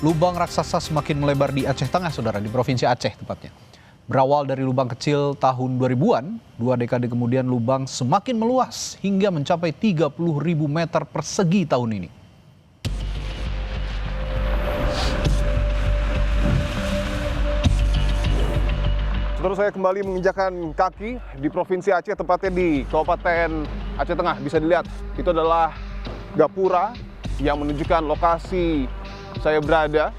Lubang raksasa semakin melebar di Aceh Tengah, saudara, di Provinsi Aceh tepatnya. Berawal dari lubang kecil tahun 2000-an, 2 dekade kemudian lubang semakin meluas hingga mencapai 30.000 meter persegi tahun ini. Saudara, saya kembali menginjakan kaki di Provinsi Aceh, tepatnya di Kabupaten Aceh Tengah. Bisa dilihat, itu adalah gapura yang menunjukkan lokasi saya berada,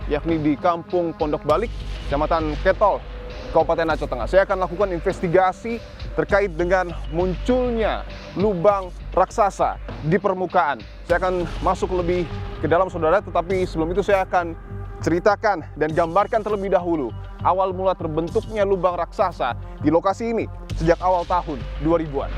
yakni di Kampung Pondok Balik, Kecamatan Ketol, Kabupaten Aceh Tengah. Saya akan lakukan investigasi terkait dengan munculnya lubang raksasa di permukaan. Saya akan masuk lebih ke dalam, saudara, tetapi sebelum itu saya akan ceritakan dan gambarkan terlebih dahulu awal mula terbentuknya lubang raksasa di lokasi ini sejak awal tahun 2000-an.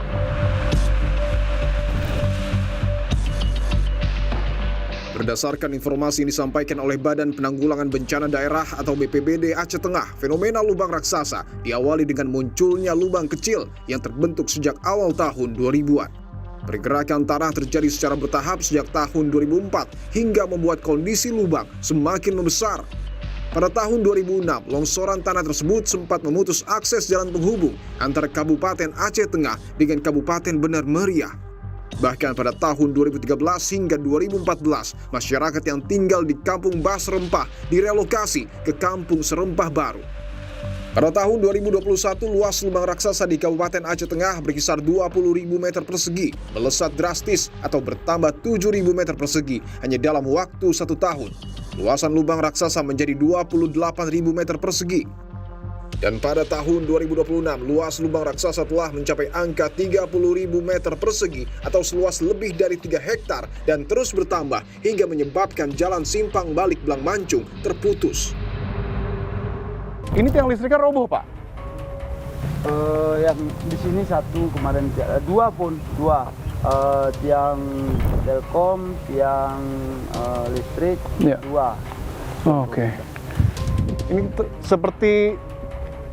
Berdasarkan informasi yang disampaikan oleh Badan Penanggulangan Bencana Daerah atau BPBD Aceh Tengah, fenomena lubang raksasa diawali dengan munculnya lubang kecil yang terbentuk sejak awal tahun 2000-an. Pergerakan tanah terjadi secara bertahap sejak tahun 2004 hingga membuat kondisi lubang semakin membesar. Pada tahun 2006, longsoran tanah tersebut sempat memutus akses jalan penghubung antara Kabupaten Aceh Tengah dengan Kabupaten Benar Meriah. Bahkan pada tahun 2013 hingga 2014, masyarakat yang tinggal di Kampung Bas Rempah direlokasi ke Kampung Serempah Baru. Pada tahun 2021, luas lubang raksasa di Kabupaten Aceh Tengah berkisar 20.000 meter persegi, melesat drastis atau bertambah 7.000 meter persegi hanya dalam waktu 1 tahun. Luasan lubang raksasa menjadi 28.000 meter persegi. Dan pada tahun 2026, luas lubang raksasa telah mencapai angka 30.000 meter persegi atau seluas lebih dari 3 hektar dan terus bertambah hingga menyebabkan jalan simpang balik Blang Mancung terputus. Ini tiang listriknya roboh, Pak? Yang di sini satu, kemarin dua. Tiang Telkom, tiang listrik, Ya. 2. Oke. Ini seperti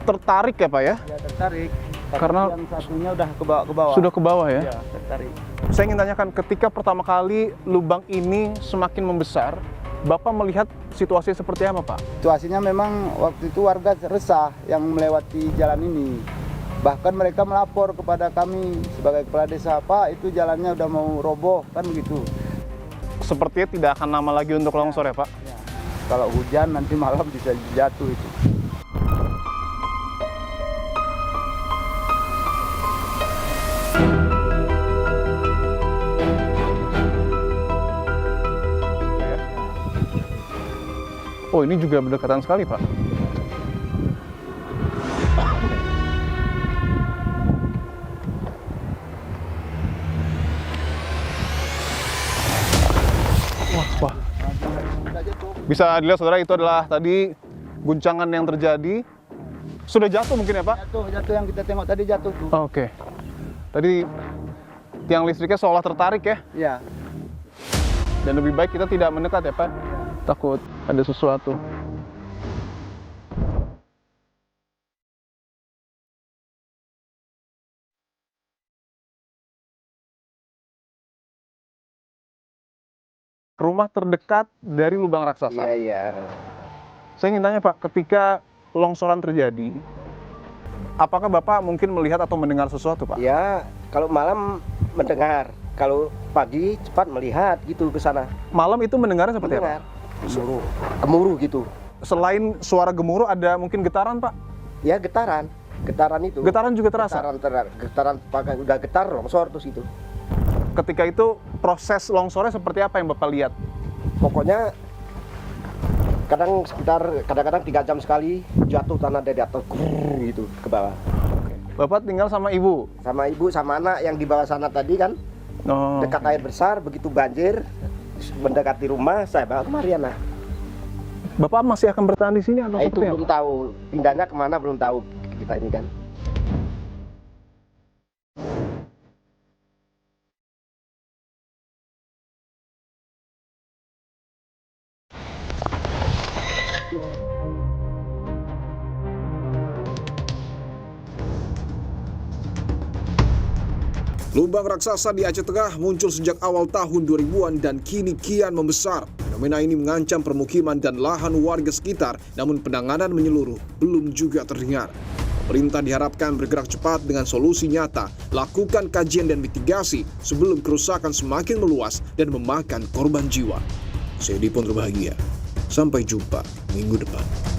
tertarik ya, Pak ya? Ya, tertarik. Karena yang satunya udah ke bawah. Sudah ke bawah ya? Ya, tertarik. Saya ingin tanyakan, ketika pertama kali lubang ini semakin membesar, Bapak melihat situasi seperti apa, Pak? Situasinya memang waktu itu warga resah yang melewati jalan ini. Bahkan mereka melapor kepada kami sebagai kepala desa, Pak, itu jalannya udah mau roboh, kan begitu. Sepertinya tidak akan lama lagi untuk longsor ya, Pak? Ya. Kalau hujan nanti malam bisa jatuh itu. Oh, ini juga berdekatan sekali, Pak. Wah. Bisa dilihat, saudara, itu adalah tadi guncangan yang terjadi. Sudah jatuh mungkin ya, Pak? Jatuh yang kita tengok tadi jatuh tuh. Oke. Tadi tiang listriknya seolah tertarik ya? Iya. Dan lebih baik kita tidak mendekat ya, Pak? Takut ada sesuatu. Rumah terdekat dari lubang raksasa. Iya. Saya ingin tanya, Pak, ketika longsoran terjadi, apakah Bapak mungkin melihat atau mendengar sesuatu, Pak? Ya, kalau malam mendengar, kalau pagi cepat melihat gitu ke sana. Malam itu mendengarnya seperti Mendengar. apa? Gemuruh gitu. Selain suara gemuruh, ada mungkin getaran, Pak? Ya, getaran itu. Getaran juga terasa? Getaran pakai udah getar longsor terus itu. Ketika itu proses longsornya seperti apa yang Bapak lihat? Pokoknya kadang-kadang 3 jam sekali jatuh tanah dari atas gitu ke bawah. Bapak tinggal sama ibu? Sama ibu sama anak yang di bawah sana tadi kan. Oh. Dekat air besar, begitu banjir mendekati rumah, saya bawa kemari anak. Bapak masih akan bertahan di sini atau Itu seperti apa? belum tahu, pindahnya kemana belum tahu kita ini kan. Lubang raksasa di Aceh Tengah muncul sejak awal tahun 2000-an dan kini kian membesar. fenomena ini mengancam permukiman dan lahan warga sekitar, namun penanganan menyeluruh belum juga terdengar. Pemerintah diharapkan bergerak cepat dengan solusi nyata, lakukan kajian dan mitigasi sebelum kerusakan semakin meluas dan memakan korban jiwa. Saya Dipon Terbahagia. Sampai jumpa minggu depan.